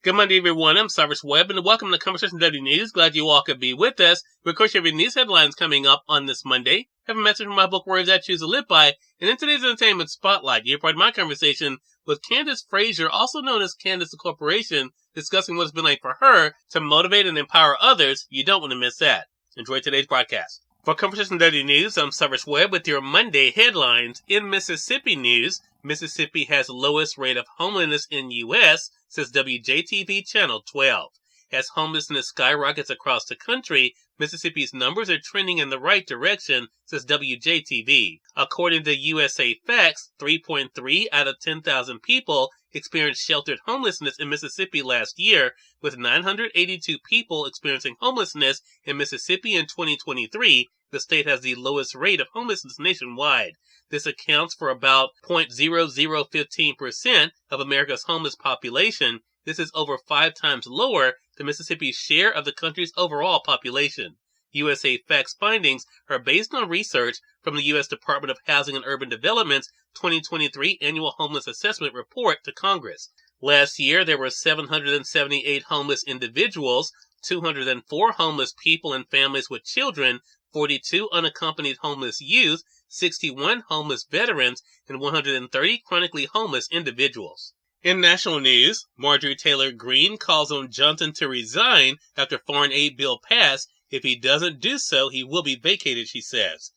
Good Monday, everyone. I'm Cyrus Webb, and welcome to Conversation W News. Glad you all could be with us. We, of course, have your news headlines coming up on this Monday. Have a message from my book, Words I Choose to Live By. And in today's Entertainment Spotlight, you're part of my conversation with Candace Frazier, also known as Candace the Corporation, discussing what it's been like for her to motivate and empower others. You don't want to miss that. Enjoy today's broadcast. For Conversation W News, I'm Cyrus Webb with your Monday headlines. In Mississippi news, Mississippi has lowest rate of homelessness in U.S., says WJTV Channel 12. As homelessness skyrockets across the country, Mississippi's numbers are trending in the right direction, says WJTV. According to USA Facts, 3.3 out of 10,000 people experienced sheltered homelessness in Mississippi last year, with 982 people experiencing homelessness in Mississippi in 2023. The state has the lowest rate of homelessness nationwide. This accounts for about 0.0015% of America's homeless population. This is over 5 times lower than Mississippi's share of the country's overall population. USA Facts findings are based on research from the U.S. Department of Housing and Urban Development's 2023 Annual Homeless Assessment Report to Congress. Last year, there were 778 homeless individuals, 204 homeless people and families with children, 42 unaccompanied homeless youth, 61 homeless veterans, and 130 chronically homeless individuals. In national news, Marjorie Taylor Greene calls on Johnson to resign after foreign aid bill passed. If he doesn't do so, he will be vacated, she says.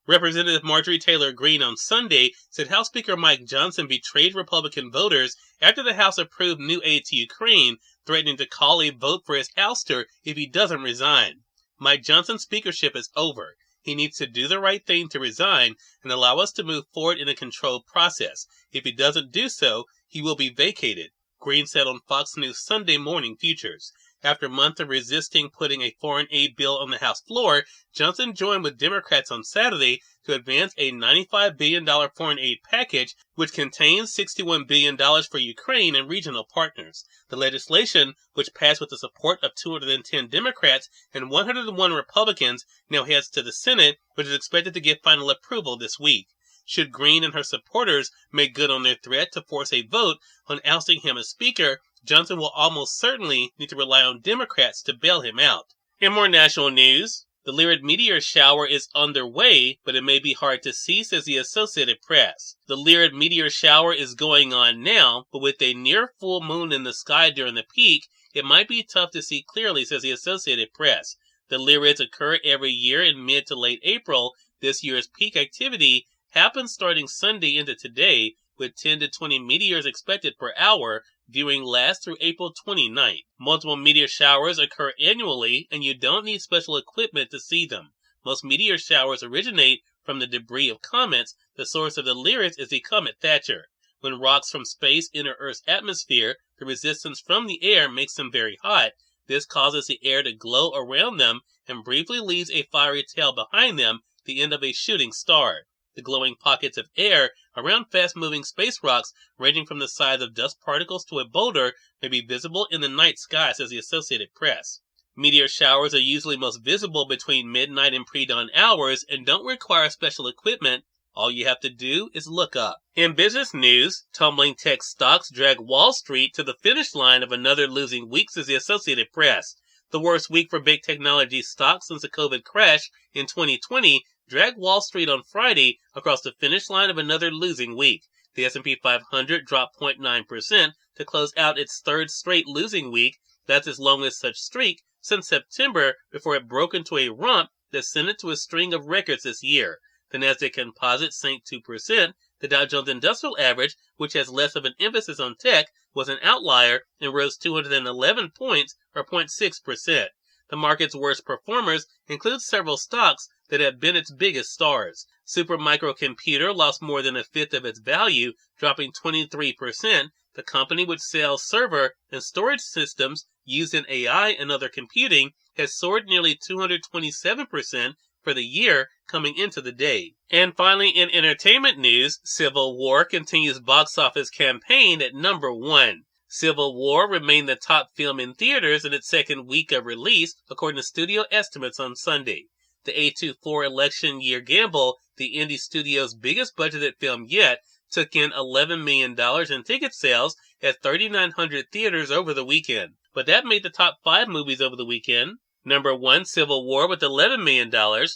Representative Marjorie Taylor Greene on Sunday said House Speaker Mike Johnson betrayed Republican voters after the House approved new aid to Ukraine, threatening to call a vote for his ouster if he doesn't resign. Mike Johnson's speakership is over. He needs to do the right thing to resign and allow us to move forward in a controlled process. If he doesn't do so, he will be vacated, Greene said on Fox News Sunday Morning Futures. After months of resisting putting a foreign aid bill on the House floor, Johnson joined with Democrats on Saturday to advance a $95 billion foreign aid package, which contains $61 billion for Ukraine and regional partners. The legislation, which passed with the support of 210 Democrats and 101 Republicans, now heads to the Senate, which is expected to get final approval this week. Should Greene and her supporters make good on their threat to force a vote on ousting him as Speaker, Johnson will almost certainly need to rely on Democrats to bail him out. In more national news, the Lyrid meteor shower is underway, but it may be hard to see, says the Associated Press. The Lyrid meteor shower is going on now, but with a near full moon in the sky during the peak, it might be tough to see clearly, says the Associated Press. The Lyrids occur every year in mid to late April. This year's peak activity happens starting Sunday into today, with 10 to 20 meteors expected per hour. Viewing lasts through April 29th. Multiple meteor showers occur annually, and you don't need special equipment to see them. Most meteor showers originate from the debris of comets. The source of the Lyrids is the comet Thatcher. When rocks from space enter Earth's atmosphere, the resistance from the air makes them very hot. This causes the air to glow around them and briefly leaves a fiery tail behind them, the end of a shooting star. The glowing pockets of air around fast-moving space rocks, ranging from the size of dust particles to a boulder, may be visible in the night sky, says the Associated Press. Meteor showers are usually most visible between midnight and pre-dawn hours and don't require special equipment. All you have to do is look up. In business news, tumbling tech stocks drag Wall Street to the finish line of another losing week, says the Associated Press. The worst week for big technology stocks since the COVID crash in 2020 dragged Wall Street on Friday across the finish line of another losing week. The S&P 500 dropped 0.9% to close out its third straight losing week. That's its longest such streak since September, before it broke into a rump that sent it to a string of records this year. The Nasdaq Composite sank 2%. The Dow Jones Industrial Average, which has less of an emphasis on tech, was an outlier and rose 211 points, or 0.6%. The market's worst performers include several stocks that have been its biggest stars. Supermicro Computer lost more than a fifth of its value, dropping 23%. The company, which sells server and storage systems used in AI and other computing, has soared nearly 227% for the year coming into the day. And finally, in entertainment news, Civil War continues box office campaign at number 1. Civil War remained the top film in theaters in its second week of release, according to studio estimates on Sunday. The A24 election year gamble, the indie studio's biggest budgeted film yet, took in $11 million in ticket sales at 3,900 theaters over the weekend. But that made the top 5 movies over the weekend. Number 1, Civil War with $11 million.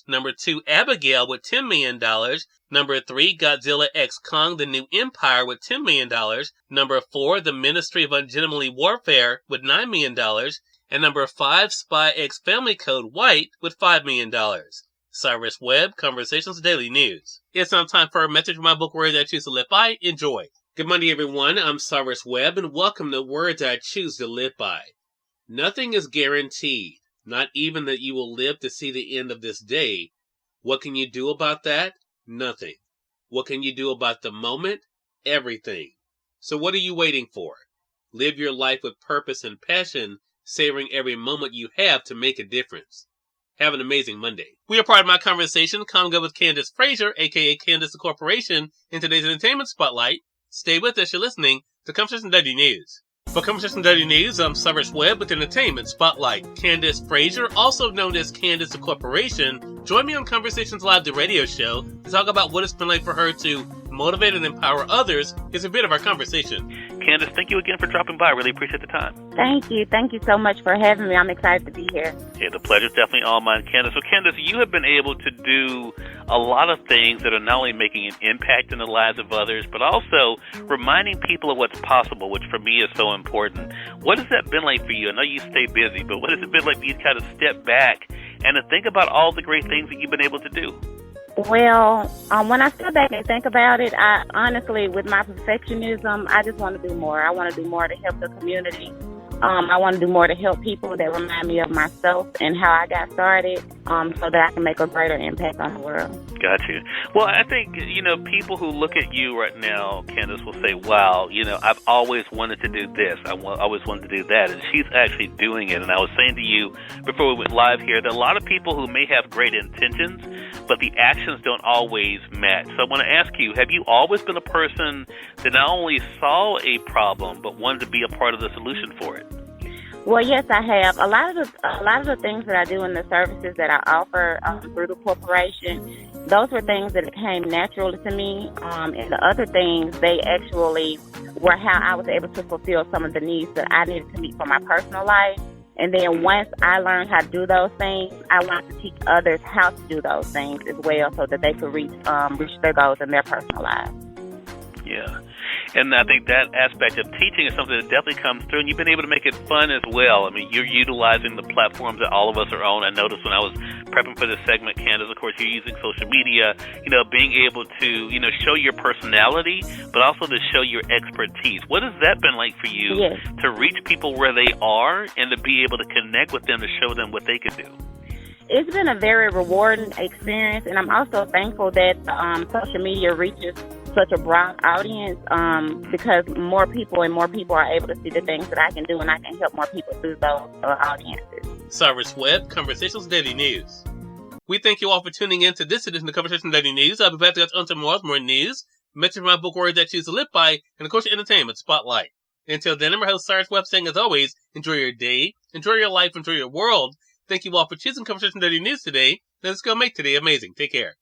Number 2, Abigail with $10 million. Number 3, Godzilla x Kong The New Empire with $10 million. Number 4, The Ministry of Ungentlemanly Warfare with $9 million. And number 5, Spy x Family Code White with $5 million. Cyrus Webb, Conversations Daily News. It's now time for a message from my book, Words I Choose to Live By. Enjoy. Good morning, everyone. I'm Cyrus Webb, and welcome to Words I Choose to Live By. Nothing is guaranteed, not even that you will live to see the end of this day. What can you do about that? Nothing. What can you do about the moment? Everything. So what are you waiting for? Live your life with purpose and passion, savoring every moment you have to make a difference. Have an amazing Monday. We are part of my conversation, Congo with Candace Frazier, a.k.a. Candace the Corporation, in today's Entertainment Spotlight. Stay with us. You're listening to Conversation Daily News. For Conversation Daily News, I'm Cyrus Webb with Entertainment Spotlight. Candace Frazier, also known as Candace the Corporation, joined me on Conversations Live, the radio show, to talk about what it's been like for her to motivate and empower others. Here's a bit of our conversation. Candace, thank you again for dropping by. I really appreciate the time. Thank you. Thank you so much for having me. I'm excited to be here. Yeah, the pleasure's definitely all mine, Candace. So, Candace, you have been able to do a lot of things that are not only making an impact in the lives of others, but also reminding people of what's possible, which for me is so important. What has that been like for you? I know you stay busy, but what has it been like for you to kind of step back and to think about all the great things that you've been able to do? Well, when I step back and think about it, I honestly, with my perfectionism, I just want to do more. I want to do more to help the community. I want to do more to help people that remind me of myself and how I got started, so that I can make a greater impact on the world. Got you. Well, I think, people who look at you right now, Candace, will say, wow, I've always wanted to do this. I always wanted to do that. And she's actually doing it. And I was saying to you before we went live here that a lot of people who may have great intentions, but the actions don't always match. So I want to ask you, have you always been a person that not only saw a problem, but wanted to be a part of the solution for it? Well, yes, I have. A lot of the things that I do in the services that I offer through the corporation, those were things that came naturally to me. And the other things, they actually were how I was able to fulfill some of the needs that I needed to meet for my personal life. And then once I learned how to do those things, I wanted to teach others how to do those things as well, so that they could reach their goals in their personal lives. Yeah. And I think that aspect of teaching is something that definitely comes through, and you've been able to make it fun as well. I mean, you're utilizing the platforms that all of us are on. I noticed when I was prepping for this segment, Candace, of course, you're using social media, being able to, show your personality, but also to show your expertise. What has that been like for you? Yes. To reach people where they are and to be able to connect with them to show them what they can do? It's been a very rewarding experience, and I'm also thankful that social media reaches such a broad audience, because more people are able to see the things that I can do, and I can help more people through those audiences. Cyrus Webb, Conversations Daily News. We thank you all for tuning in to this edition of Conversations Daily News. I'll be back to get on tomorrow with more news, mention my book, Words I Choose to Live By, and of course, Entertainment Spotlight. Until then, I'm your host, Cyrus Webb, saying as always, enjoy your day, enjoy your life, enjoy your world. Thank you all for choosing Conversation Daily News today. Let's go make today amazing. Take care.